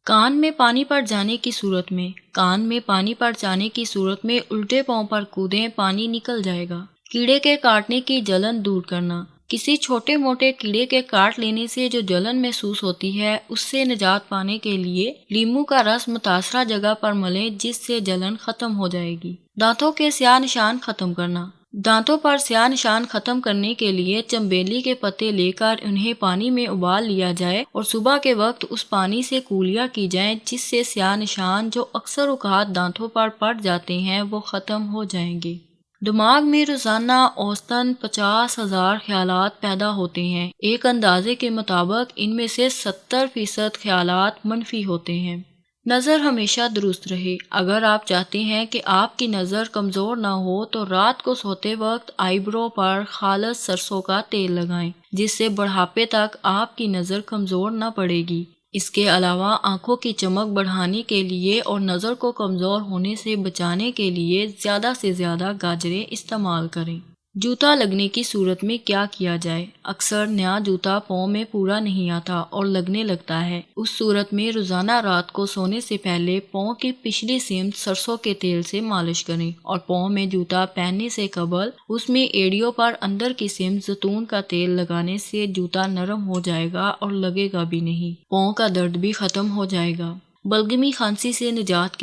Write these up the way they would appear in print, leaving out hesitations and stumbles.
کان میں پانی پڑ جانے کی صورت میں الٹے پاؤں پر کودیں، پانی نکل جائے گا۔ کیڑے کے کاٹنے کی جلن دور کرنا۔ کسی چھوٹے موٹے کیڑے کے کاٹ لینے سے جو جلن محسوس ہوتی ہے، اس سے نجات پانے کے لیے لیموں کا رس متاثرہ جگہ پر ملیں، جس سے جلن ختم ہو جائے گی۔ دانتوں کے سیاہ نشان ختم کرنا۔ دانتوں پر سیاہ نشان ختم کرنے کے لیے چنبیلی کے پتے لے کر انہیں پانی میں ابال لیا جائے اور صبح کے وقت اس پانی سے کولیا کی جائیں، جس سے سیاہ نشان جو اکثر اوقات دانتوں پر پڑ جاتے ہیں وہ ختم ہو جائیں گے۔ دماغ میں روزانہ اوسطاً 50,000 خیالات پیدا ہوتے ہیں۔ ایک اندازے کے مطابق ان میں سے 70% خیالات منفی ہوتے ہیں۔ نظر ہمیشہ درست رہے۔ اگر آپ چاہتے ہیں کہ آپ کی نظر کمزور نہ ہو تو رات کو سوتے وقت آئی برو پر خالص سرسوں کا تیل لگائیں، جس سے بڑھاپے تک آپ کی نظر کمزور نہ پڑے گی۔ اس کے علاوہ آنکھوں کی چمک بڑھانے کے لیے اور نظر کو کمزور ہونے سے بچانے کے لیے زیادہ سے زیادہ گاجریں استعمال کریں۔ جوتا لگنے کی صورت میں کیا کیا جائے؟ اکثر نیا جوتا پاؤں میں پورا نہیں آتا اور لگنے لگتا ہے۔ اس صورت میں روزانہ رات کو سونے سے پہلے پاؤں کی پچھلی سمت سرسوں کے تیل سے مالش کریں اور پاؤں میں جوتا پہننے سے قبل اس میں ایڑیوں پر اندر کی سمت زیتون کا تیل لگانے سے جوتا نرم ہو جائے گا اور لگے گا بھی نہیں۔ پاؤں کا درد بھی ختم ہو جائے گا۔ بلغمی کھانسی سے نجات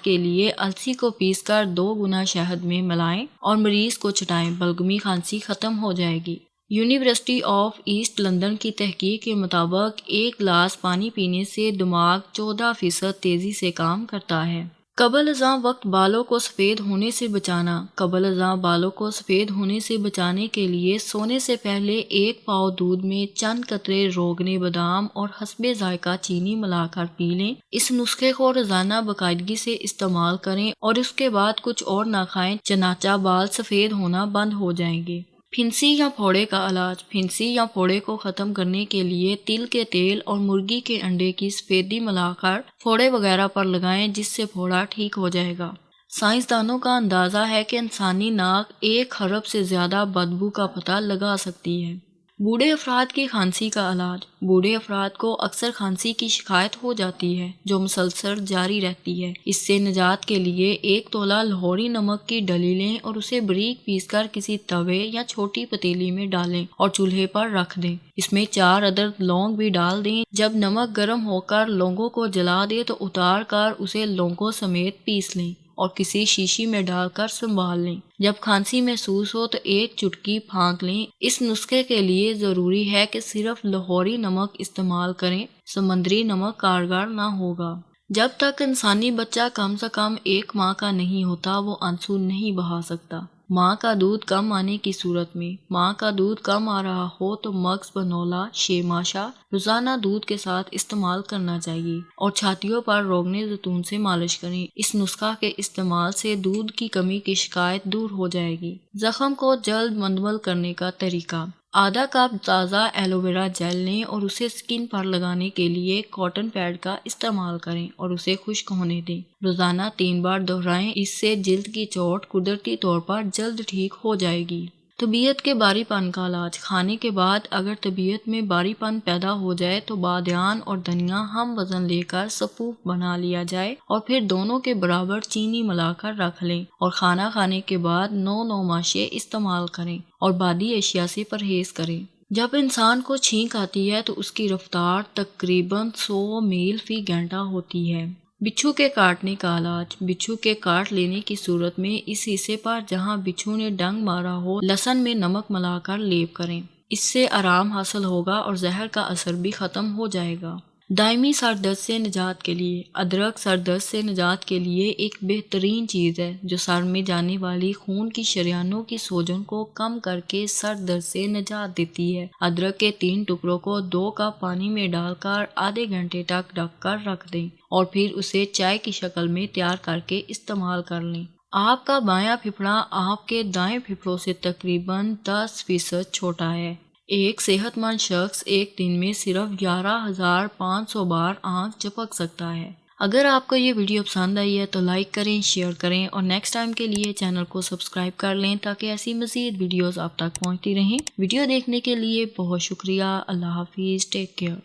کے لیے السی کو پیس کر 2 گنا شہد میں ملائیں اور مریض کو چٹائیں۔ بلغمی کھانسی ختم ہو جائے گی۔ یونیورسٹی آف ایسٹ لندن کی تحقیق کے مطابق 1 گلاس پانی پینے سے دماغ 14% تیزی سے کام کرتا ہے۔ قبل ازاں وقت بالوں کو سفید ہونے سے بچانا۔ قبل ازاں بالوں کو سفید ہونے سے بچانے کے لیے سونے سے پہلے 1 پاؤ دودھ میں چند قطرے روغن بادام اور حسب ذائقہ چینی ملا کر پی لیں۔ اس نسخے کو روزانہ باقاعدگی سے استعمال کریں اور اس کے بعد کچھ اور نہ کھائیں، چنانچہ بال سفید ہونا بند ہو جائیں گے۔ پھنسی یا پھوڑے کا علاج۔ پھنسی یا پھوڑے کو ختم کرنے کے لیے تل کے تیل اور مرغی کے انڈے کی سفیدی ملا کر پھوڑے وغیرہ پر لگائیں، جس سے پھوڑا ٹھیک ہو جائے گا۔ سائنسدانوں کا اندازہ ہے کہ انسانی ناک 1 ارب سے زیادہ بدبو کا پتہ لگا سکتی ہے۔ بوڑھے افراد کی کھانسی کا علاج۔ بوڑھے افراد کو اکثر کھانسی کی شکایت ہو جاتی ہے جو مسلسل جاری رہتی ہے۔ اس سے نجات کے لیے 1 تولہ لاہوری نمک کی ڈلی لیں اور اسے باریک پیس کر کسی توے یا چھوٹی پتیلی میں ڈالیں اور چولہے پر رکھ دیں۔ اس میں 4 عدد لونگ بھی ڈال دیں۔ جب نمک گرم ہو کر لونگوں کو جلا دے تو اتار کر اسے لونگوں سمیت پیس لیں اور کسی شیشی میں ڈال کر سنبھال لیں۔ جب کھانسی محسوس ہو تو 1 چٹکی پھانک لیں۔ اس نسخے کے لیے ضروری ہے کہ صرف لاہوری نمک استعمال کریں، سمندری نمک کارگر نہ ہوگا۔ جب تک انسانی بچہ کم سے کم 1 ماہ کا نہیں ہوتا وہ آنسو نہیں بہا سکتا۔ ماں کا دودھ کم آنے کی صورت میں۔ ماں کا دودھ کم آ رہا ہو تو مغز بنولا 6 ماشا روزانہ دودھ کے ساتھ استعمال کرنا چاہیے اور چھاتیوں پر روغن زیتون سے مالش کریں۔ اس نسخہ کے استعمال سے دودھ کی کمی کی شکایت دور ہو جائے گی۔ زخم کو جلد مندمل کرنے کا طریقہ۔ آدھا کپ تازہ ایلو ویرا جیل لیں اور اسے سکن پر لگانے کے لیے کاٹن پیڈ کا استعمال کریں اور اسے خشک ہونے دیں۔ روزانہ 3 بار دہرائیں، اس سے جلد کی چوٹ قدرتی طور پر جلد ٹھیک ہو جائے گی۔ طبیعت کے باری پن کا علاج۔ کھانے کے بعد اگر طبیعت میں باری پن پیدا ہو جائے تو بادیان اور دھنیا ہم وزن لے کر سپوف بنا لیا جائے اور پھر دونوں کے برابر چینی ملا کر رکھ لیں اور کھانا کھانے کے بعد 9 ماشے استعمال کریں اور بادی اشیاء سے پرہیز کریں۔ جب انسان کو چھینک آتی ہے تو اس کی رفتار تقریباً 100 میل فی گھنٹہ ہوتی ہے۔ بچھو کے کاٹنے کا علاج۔ بچھو کے کاٹ لینے کی صورت میں اس حصے پر جہاں بچھو نے ڈنگ مارا ہو لہسن میں نمک ملا کر لیپ کریں۔ اس سے آرام حاصل ہوگا اور زہر کا اثر بھی ختم ہو جائے گا۔ دائمی سر درد سے نجات کے لیے۔ ادرک سر درد سے نجات کے لیے ایک بہترین چیز ہے جو سر میں جانے والی خون کی شریانوں کی سوجن کو کم کر کے سر درد سے نجات دیتی ہے۔ ادرک کے 3 ٹکڑوں کو 2 کپ پانی میں ڈال کر آدھے گھنٹے تک ڈھک کر رکھ دیں اور پھر اسے چائے کی شکل میں تیار کر کے استعمال کر لیں۔ آپ کا بایاں پھیپھڑا آپ کے دائیں پھیپھڑوں سے تقریباً 10% چھوٹا ہے۔ ایک صحت مند شخص ایک دن میں صرف 11,500 بار آنکھ جھپک سکتا ہے۔ اگر آپ کو یہ ویڈیو پسند آئی ہے تو لائک کریں، شیئر کریں اور نیکسٹ ٹائم کے لیے چینل کو سبسکرائب کر لیں تاکہ ایسی مزید ویڈیوز آپ تک پہنچتی رہیں۔ ویڈیو دیکھنے کے لیے بہت شکریہ۔ اللہ حافظ۔ Take care.